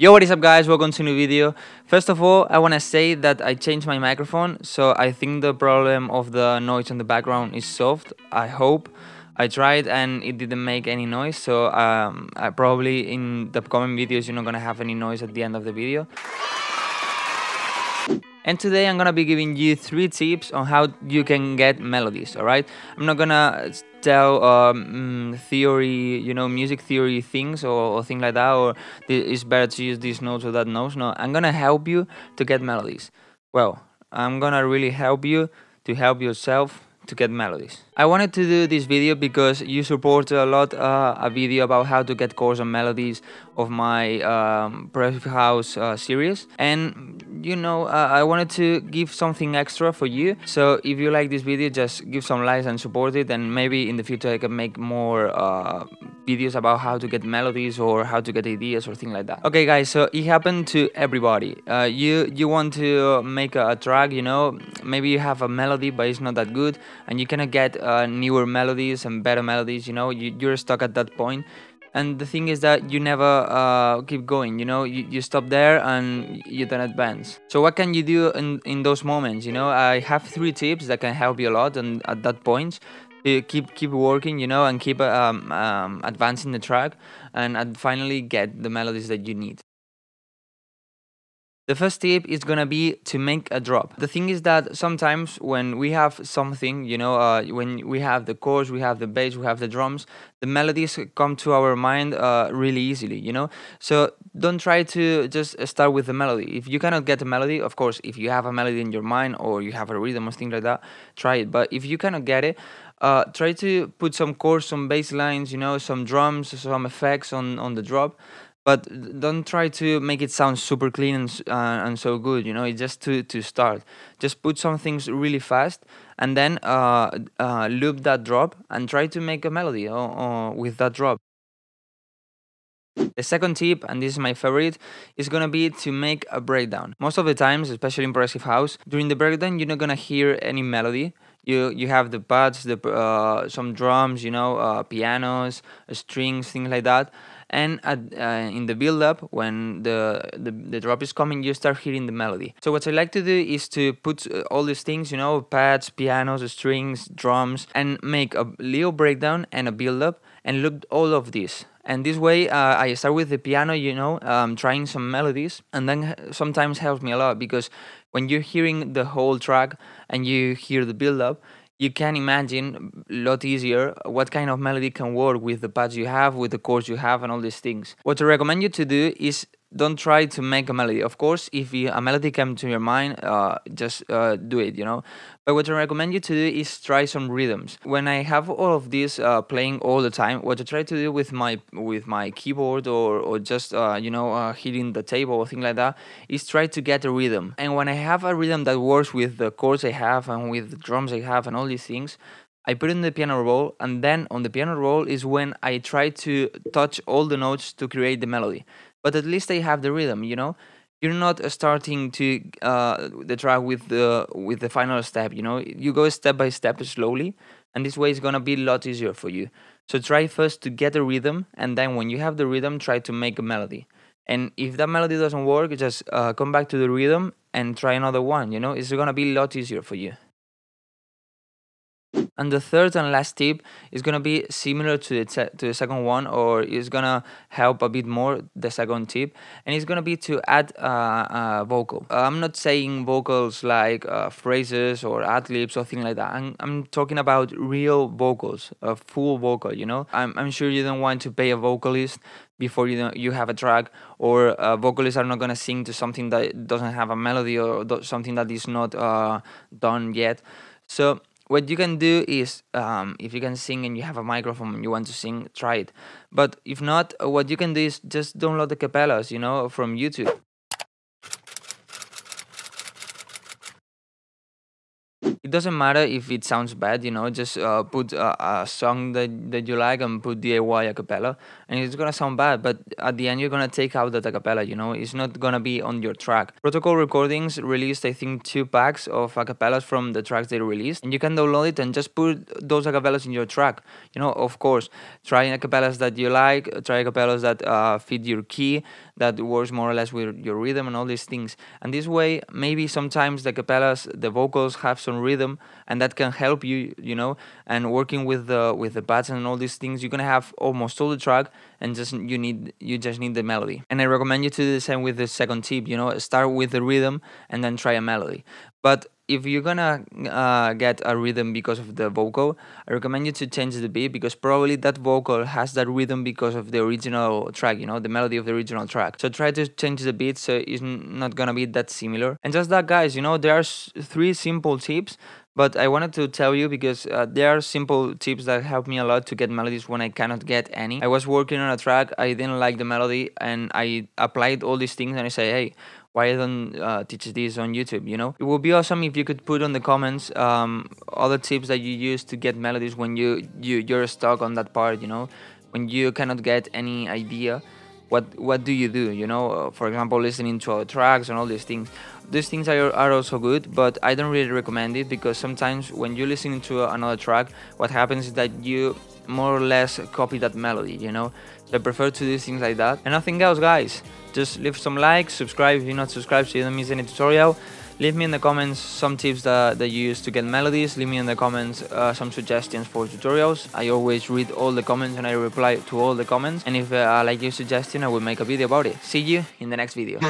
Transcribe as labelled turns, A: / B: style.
A: Yo, what is up guys, welcome to a new video. First of all, I want to say that I changed my microphone, so I think the problem of the noise in the background is solved. I hope. I tried and it didn't make any noise, so I probably in the upcoming videos you're not gonna have any noise at the end of the video. And today I'm gonna be giving you 3 tips on how you can get melodies, alright? I'm not gonna tell theory, music theory things or things like that, or it's better to use these notes or that notes. No, I'm gonna help you to get melodies. Well, I'm gonna really help you to help yourself to get melodies. I wanted to do this video because you support a lot a video about how to get chords and melodies of my progressive house series, and I wanted to give something extra for you. So if you like this video, just give some likes and support it, and maybe in the future I can make more videos about how to get melodies or how to get ideas or things like that. Okay guys, so it happened to everybody. You want to make a track, maybe you have a melody but it's not that good, and you cannot get newer melodies and better melodies. You're stuck at that point, and the thing is that you never keep going. You stop there and you don't advance. So what can you do in those moments? I have 3 tips that can help you a lot, and at that point to keep working, and keep advancing the track, and finally get the melodies that you need. The first tip is gonna be to make a drop. The thing is that sometimes when we have something, when we have the chords, we have the bass, we have the drums, the melodies come to our mind really easily, So don't try to just start with the melody. If you cannot get a melody, of course, if you have a melody in your mind or you have a rhythm or things like that, try it. But if you cannot get it, try to put some chords, some bass lines, some drums, some effects on the drop. But don't try to make it sound super clean and so good. It's just to start. Just put some things really fast, and then loop that drop and try to make a melody with that drop. The second tip, and this is my favorite, is gonna be to make a breakdown. Most of the times, especially in progressive house, during the breakdown you're not gonna hear any melody. You have the pads, some drums, pianos, strings, things like that. And in the build-up, when the drop is coming, you start hearing the melody. So what I like to do is to put all these things, pads, pianos, strings, drums, and make a little breakdown and a build-up, and loop all of this. And this way, I start with the piano, trying some melodies, and then sometimes helps me a lot, because when you're hearing the whole track and you hear the build-up, you can imagine a lot easier what kind of melody can work with the pads you have, with the chords you have, and all these things. What I recommend you to do is don't try to make a melody. Of course, if a melody comes to your mind, just do it, But what I recommend you to do is try some rhythms. When I have all of this playing all the time, what I try to do with my keyboard or just hitting the table or thing like that is try to get a rhythm. And when I have a rhythm that works with the chords I have and with the drums I have and all these things, I put in the piano roll, and then on the piano roll is when I try to touch all the notes to create the melody. But at least I have the rhythm, You're not starting to the track with the final step, You go step by step slowly, and this way it's gonna be a lot easier for you. So try first to get a rhythm, and then when you have the rhythm, try to make a melody. And if that melody doesn't work, just come back to the rhythm and try another one. It's gonna be a lot easier for you. And the third and last tip is gonna be similar to the second one, or is gonna help a bit more the second tip, and it's gonna be to add a vocal. I'm not saying vocals like phrases or ad libs or things like that. I'm talking about real vocals, a full vocal. I'm sure you don't want to pay a vocalist before you have a track, or vocalists are not gonna sing to something that doesn't have a melody, or something that is not done yet. So what you can do is, if you can sing and you have a microphone and you want to sing, try it. But if not, what you can do is just download the capellas, from YouTube. It doesn't matter if it sounds bad, just put a song that you like and put DIY a cappella, and it's gonna sound bad, but at the end you're gonna take out that a cappella, it's not gonna be on your track. Protocol Recordings released, I think, 2 packs of acapellas from the tracks they released, and you can download it and just put those acapellas in your track. Of course, try acapellas that you like, try acapellas that fit your key, that works more or less with your rhythm and all these things. And this way, maybe sometimes the capellas, the vocals have some rhythm, and that can help you, you know. And working with the pads and all these things, you're gonna have almost all the track, and you just need the melody. And I recommend you to do the same with the second tip. You know, start with the rhythm and then try a melody. But if you're gonna get a rhythm because of the vocal, I recommend you to change the beat, because probably that vocal has that rhythm because of the original track, you know, the melody of the original track. So try to change the beat so it's not gonna be that similar. And just that, guys, you know, there are 3 simple tips, but I wanted to tell you because there are simple tips that help me a lot to get melodies when I cannot get any. I was working on a track, I didn't like the melody, and I applied all these things, and I say, hey, why I don't teach this on YouTube, you know? It would be awesome if you could put on the comments other tips that you use to get melodies when you're stuck on that part, you know? When you cannot get any idea, what do, you know? For example, listening to other tracks and all these things. These things are also good, but I don't really recommend it, because sometimes when you're listening to another track, what happens is that you more or less copy that melody, you know? So I prefer to do things like that. And nothing else, guys. Just leave some likes, subscribe if you're not subscribed so you don't miss any tutorial. Leave me in the comments some tips that you use to get melodies. Leave me in the comments some suggestions for tutorials. I always read all the comments and I reply to all the comments. And if I like your suggestion, I will make a video about it. See you in the next video.